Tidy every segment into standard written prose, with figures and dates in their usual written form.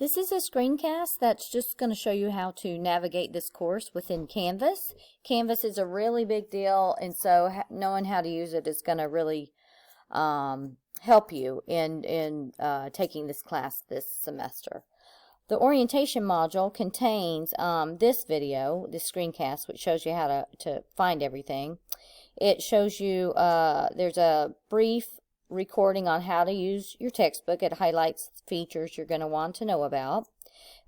This is a screencast that's just going to show you how to navigate this course within Canvas. Canvas is a really big deal, and so knowing how to use it is going to really help you in taking this class this semester. The orientation module contains this video, this screencast, which shows you how to find everything. It shows you, there's a brief recording on how to use your textbook. It highlights features you're going to want to know about.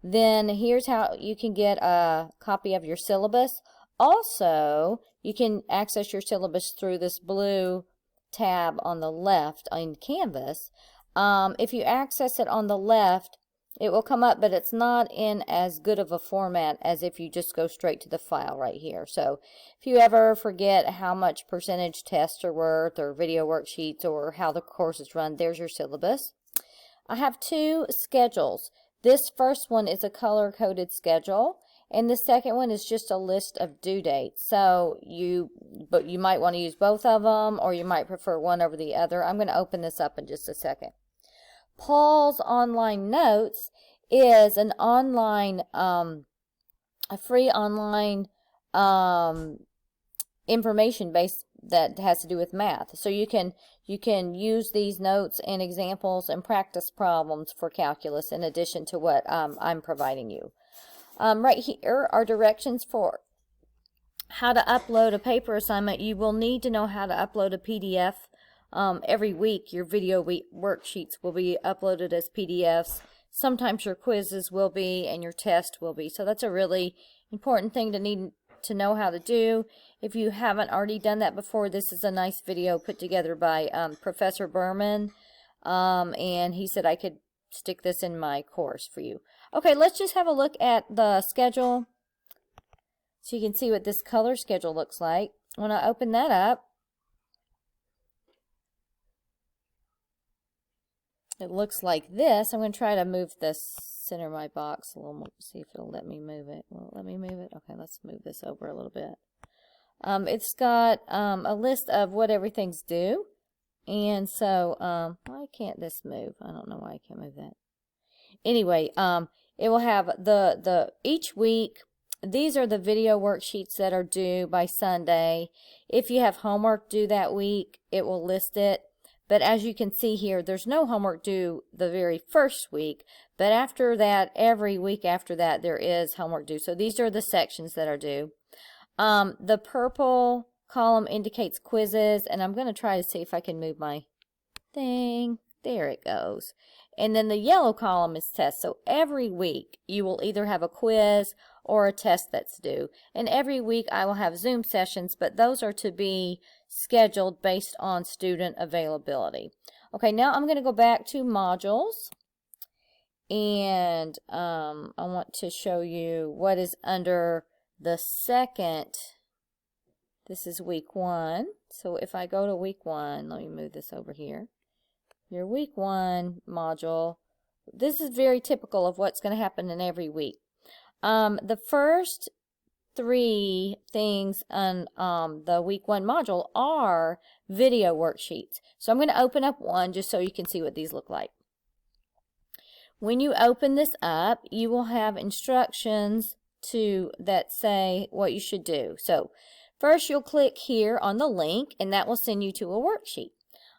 Then here's how you can get a copy of your syllabus. Also, you can access your syllabus through this blue tab on the left on Canvas. If you access it on the left, it will come up, but it's not in as good of a format as if you just go straight to the file right here. So if you ever forget how much percentage tests are worth, or video worksheets, or how the course is run, there's your syllabus. I have two schedules. This first one is a color-coded schedule, and the second one is just a list of due dates. So you might want to use both of them, or you might prefer one over the other. I'm going to open this up in just a second. Paul's Online Notes is an online, a free online information base that has to do with math. So you can use these notes and examples and practice problems for calculus in addition to what I'm providing you. Right here are directions for how to upload a paper assignment. You will need to know how to upload a PDF. Every week your video worksheets will be uploaded as PDFs. Sometimes your quizzes will be, and your test will be. So that's a really important thing to need to know how to do. If you haven't already done that before, this is a nice video put together by Professor Berman, and he said I could stick this in my course for you. Okay, let's just have a look at the schedule so you can see what this color schedule looks like. When I open that up, it looks like this. I'm going to try to move the center of my box a little more, see if it'll let me move it. Will it let me move it? Okay, let's move this over a little bit. It's got a list of what everything's due. And so, why can't this move? I don't know why I can't move that. Anyway, it will have each week, these are the video worksheets that are due by Sunday. If you have homework due that week, it will list it. But as you can see here, there's no homework due the very first week. But after that, every week after that, there is homework due. So these are the sections that are due. The purple column indicates quizzes. And I'm going to try to see if I can move my thing. There it goes. And then the yellow column is tests. So every week, you will either have a quiz or a test that's due. And every week, I will have Zoom sessions, but those are to be scheduled based on student availability. Okay, now I'm going to go back to modules, and I want to show you what is under the second. This is week 1. So if I go to week 1, let me move this over here. Your week 1 module, this is very typical of what's going to happen in every week. The first 3 things on the week 1 module are video worksheets. So I'm going to open up one just so you can see what these look like. When you open this up, you will have instructions that say what you should do. So first you'll click here on the link, and that will send you to a worksheet.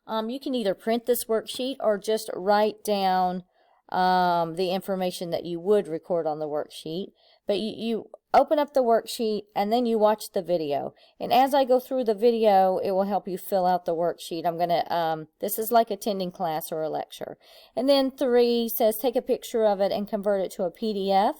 You can either print this worksheet or just write down the information that you would record on the worksheet. But you open up the worksheet and then you watch the video. And as I go through the video, it will help you fill out the worksheet. I'm going to, this is like attending class or a lecture. And then 3 says take a picture of it and convert it to a PDF.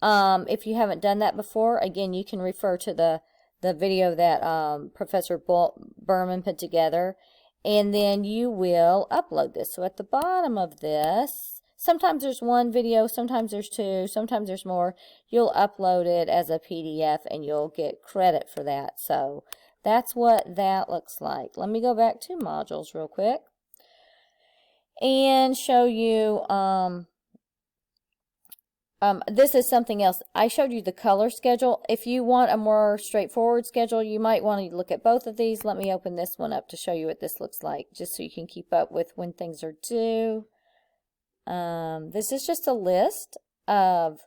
If you haven't done that before, again, you can refer to the video that Professor Berman put together. And then you will upload this. So at the bottom of this, sometimes there's 1 video, sometimes there's 2, sometimes there's more. You'll upload it as a PDF and you'll get credit for that. So that's what that looks like. Let me go back to modules real quick and show you, this is something else. I showed you the color schedule. If you want a more straightforward schedule, you might want to look at both of these. Let me open this one up to show you what this looks like, just so you can keep up with when things are due. This is just a list of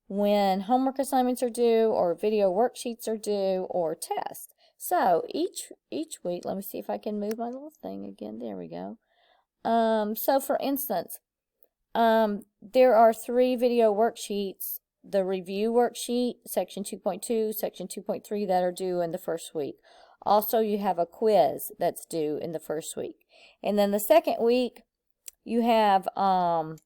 when homework assignments are due, or video worksheets are due, or tests. So each week, let me see if I can move my little thing again. There we go. So for instance, there are 3 video worksheets: the review worksheet, section 2.2, section 2.3 that are due in the first week. Also, you have a quiz that's due in the first week. And then the second week, you have 1,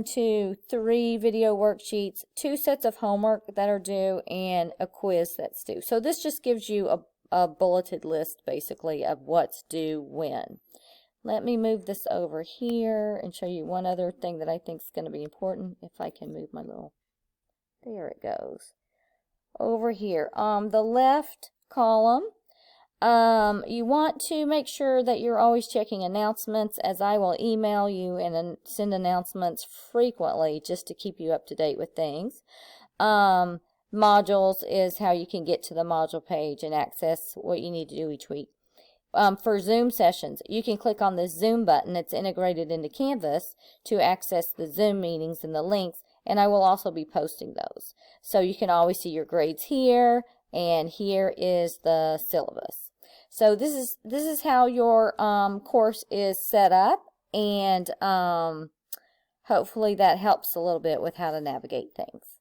2, 3 video worksheets, 2 sets of homework that are due, and a quiz that's due. So this just gives you a bulleted list, basically, of what's due when. Let me move this over here and show you one other thing that I think is going to be important. If I can move my little, there it goes. Over here, the left column, you want to make sure that you're always checking announcements, as I will email you and send announcements frequently just to keep you up to date with things. Modules is how you can get to the module page and access what you need to do each week. For Zoom sessions, you can click on the Zoom button that's integrated into Canvas to access the Zoom meetings and the links, and I will also be posting those. So you can always see your grades here, and here is the syllabus. So this is how your course is set up, and hopefully that helps a little bit with how to navigate things.